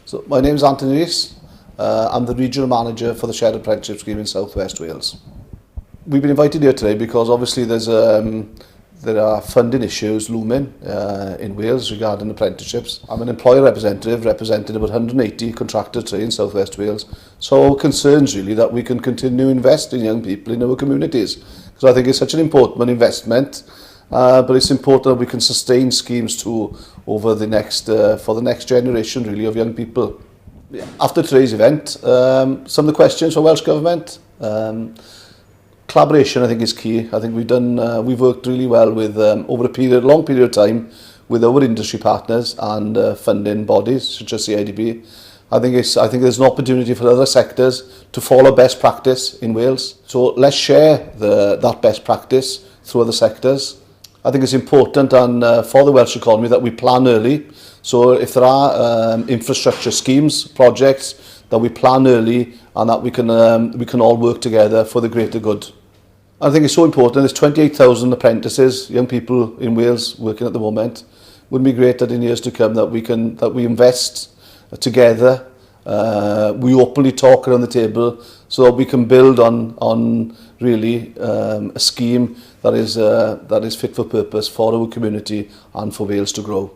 So my name is Anthony Rees. I'm the Regional Manager for the Shared Apprenticeship Scheme in South West Wales. We've been invited here today because obviously there are funding issues looming in Wales regarding apprenticeships. I'm an employer representative representing about 180 contractors today in South West Wales. So concerns really that we can continue to invest in young people in our communities, because I think it's such an important investment. But it's important that we can sustain schemes too over the next for the next generation really of young people. After today's event, some of the questions for Welsh Government. Collaboration, I think, is key. I think we've worked really well with over a long period of time with our industry partners and funding bodies such as CIDB. I think there's an opportunity for other sectors to follow best practice in Wales. So let's share that best practice through other sectors. I think it's important for the Welsh economy that we plan early. So if there are infrastructure schemes, projects, that we plan early and that we can all work together for the greater good. I think it's so important. There's 28,000 apprentices, young people in Wales working at the moment. Wouldn't it be great that in years to come that we invest together, we openly talk around the table, so that we can build on really a scheme that is fit for purpose for our community and for Wales to grow.